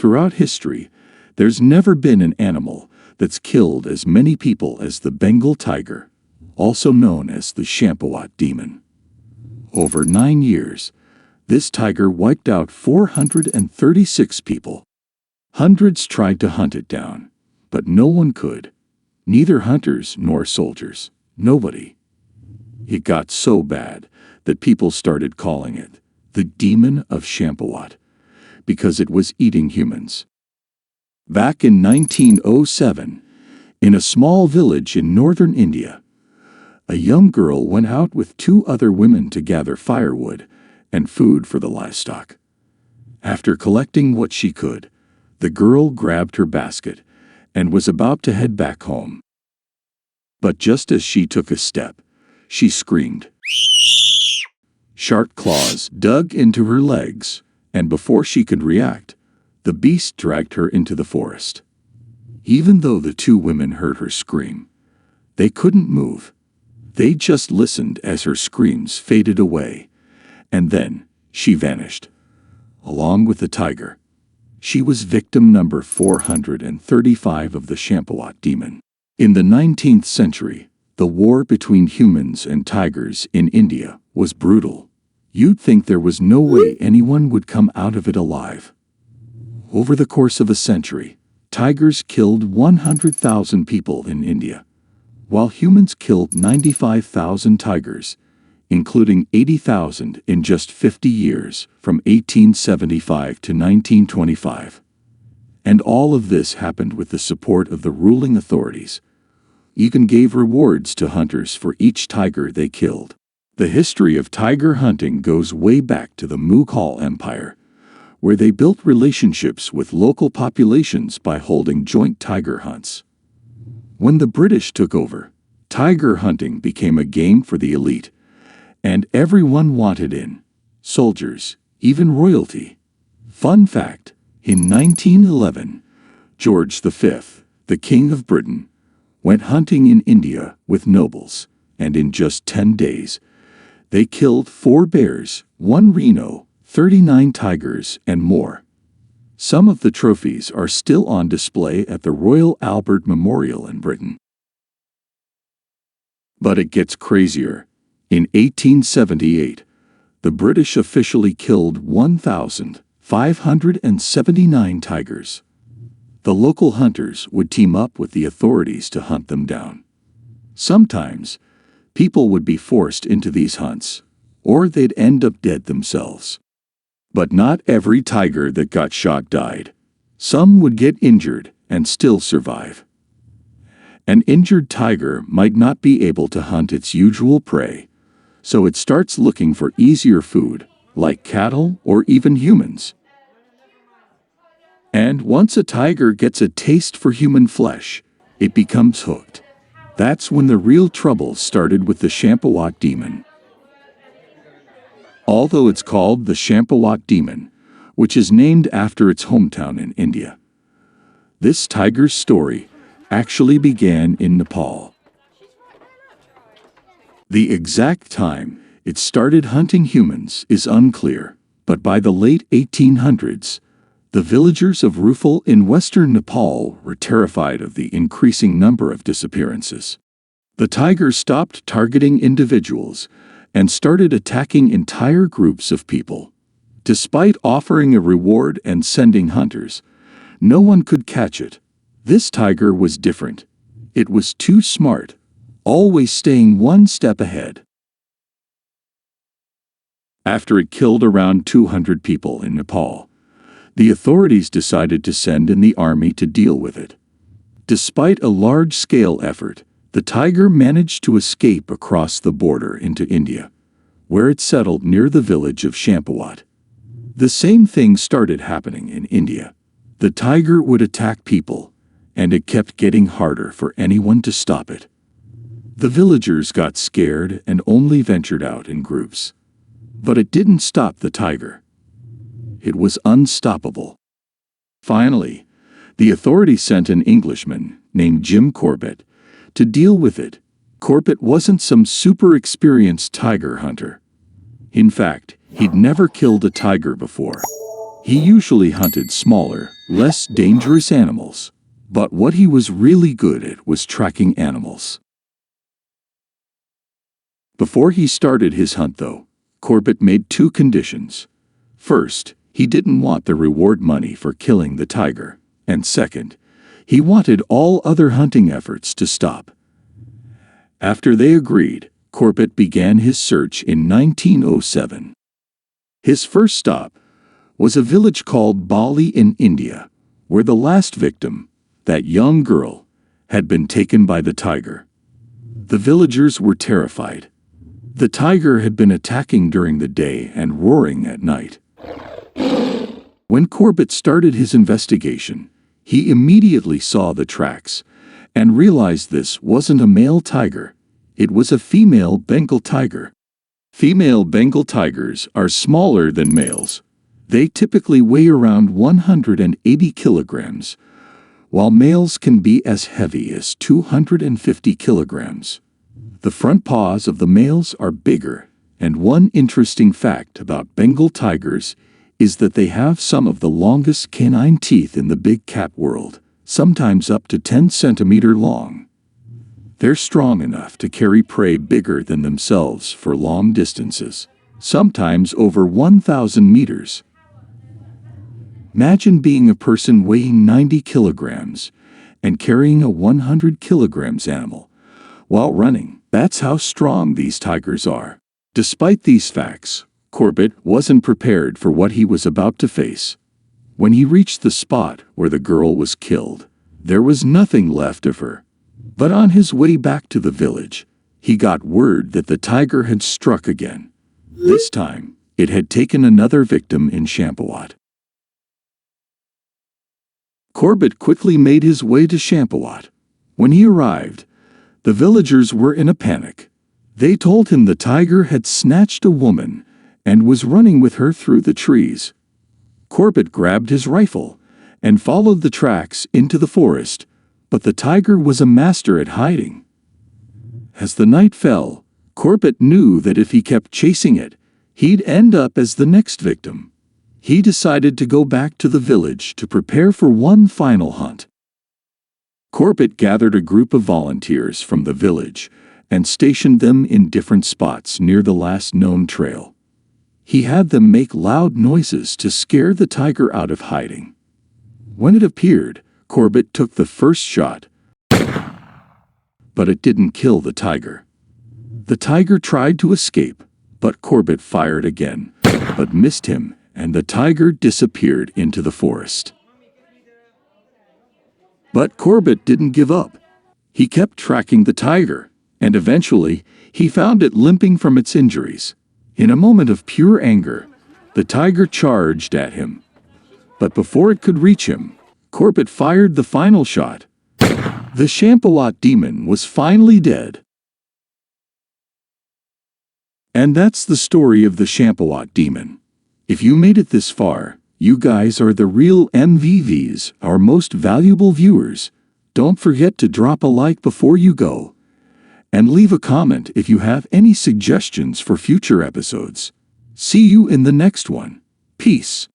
Throughout history, there's never been an animal that's killed as many people as the Bengal tiger, also known as the Champawat Demon. Over 9 years, this tiger wiped out 436 people. Hundreds tried to hunt it down, but no one could. Neither hunters nor soldiers. Nobody. It got so bad that people started calling it the Demon of Champawat because it was eating humans. Back in 1907, in a small village in northern India, a young girl went out with 2 other women to gather firewood and food for the livestock. After collecting what she could, the girl grabbed her basket and was about to head back home. But just as she took a step, she screamed. Sharp claws dug into her legs, and before she could react, the beast dragged her into the forest. Even though the 2 women heard her scream, they couldn't move. They just listened as her screams faded away, and then she vanished, along with the tiger. She was victim number 435 of the Champawat Demon. In the 19th century, the war between humans and tigers in India was brutal. You'd think there was no way anyone would come out of it alive. Over the course of a century, tigers killed 100,000 people in India, while humans killed 95,000 tigers, including 80,000 in just 50 years, from 1875 to 1925. And all of this happened with the support of the ruling authorities. Even gave rewards to hunters for each tiger they killed. The history of tiger hunting goes way back to the Mughal Empire, where they built relationships with local populations by holding joint tiger hunts. When the British took over, tiger hunting became a game for the elite, and everyone wanted in. Soldiers, even royalty. Fun fact, in 1911, George V, the King of Britain, went hunting in India with nobles, and in just 10 days, they killed 4 bears, 1 rhino, 39 tigers, and more. Some of the trophies are still on display at the Royal Albert Memorial in Britain. But it gets crazier. In 1878, the British officially killed 1,579 tigers. The local hunters would team up with the authorities to hunt them down. Sometimes, people would be forced into these hunts, or they'd end up dead themselves. But not every tiger that got shot died. Some would get injured and still survive. An injured tiger might not be able to hunt its usual prey, so it starts looking for easier food, like cattle or even humans. And once a tiger gets a taste for human flesh, it becomes hooked. That's when the real trouble started with the Champawat Demon. Although it's called the Champawat Demon, which is named after its hometown in India, this tiger's story actually began in Nepal. The exact time it started hunting humans is unclear, but by the late 1800s, the villagers of Rufal in western Nepal were terrified of the increasing number of disappearances. The tiger stopped targeting individuals and started attacking entire groups of people. Despite offering a reward and sending hunters, no one could catch it. This tiger was different. It was too smart, always staying one step ahead. After it killed around 200 people in Nepal, the authorities decided to send in the army to deal with it. Despite a large-scale effort, the tiger managed to escape across the border into India, where it settled near the village of Champawat. The same thing started happening in India. The tiger would attack people, and it kept getting harder for anyone to stop it. The villagers got scared and only ventured out in groups. But it didn't stop the tiger. It was unstoppable. Finally, the authorities sent an Englishman named Jim Corbett to deal with it. Corbett wasn't some super experienced tiger hunter. In fact, he'd never killed a tiger before. He usually hunted smaller, less dangerous animals. But what he was really good at was tracking animals. Before he started his hunt, though, Corbett made two conditions. First, he didn't want the reward money for killing the tiger, and second, he wanted all other hunting efforts to stop. After they agreed, Corbett began his search in 1907. His first stop was a village called Bali in India, where the last victim, that young girl, had been taken by the tiger. The villagers were terrified. The tiger had been attacking during the day and roaring at night. When Corbett started his investigation, he immediately saw the tracks and realized this wasn't a male tiger. It was a female Bengal tiger. Female Bengal tigers are smaller than males. They typically weigh around 180 kilograms, while males can be as heavy as 250 kilograms. The front paws of the males are bigger, and one interesting fact about Bengal tigers is that they have some of the longest canine teeth in the big cat world, sometimes up to 10 centimeters long. They're strong enough to carry prey bigger than themselves for long distances, sometimes over 1,000 meters. Imagine being a person weighing 90 kilograms and carrying a 100 kilograms animal while running. That's how strong these tigers are. Despite these facts, Corbett wasn't prepared for what he was about to face. When he reached the spot where the girl was killed, there was nothing left of her. But on his way back to the village, he got word that the tiger had struck again. This time, it had taken another victim in Champawat. Corbett quickly made his way to Champawat. When he arrived, the villagers were in a panic. They told him the tiger had snatched a woman and was running with her through the trees. Corbett grabbed his rifle and followed the tracks into the forest, but the tiger was a master at hiding. As the night fell, Corbett knew that if he kept chasing it, he'd end up as the next victim. He decided to go back to the village to prepare for one final hunt. Corbett gathered a group of volunteers from the village and stationed them in different spots near the last known trail. He had them make loud noises to scare the tiger out of hiding. When it appeared, Corbett took the first shot, but it didn't kill the tiger. The tiger tried to escape, but Corbett fired again, but missed him, and the tiger disappeared into the forest. But Corbett didn't give up. He kept tracking the tiger, and eventually, he found it limping from its injuries. In a moment of pure anger, the tiger charged at him. But before it could reach him, Corbett fired the final shot. The Champawat Demon was finally dead. And that's the story of the Champawat Demon. If you made it this far, you guys are the real MVVs, our most valuable viewers. Don't forget to drop a like before you go. And leave a comment if you have any suggestions for future episodes. See you in the next one. Peace.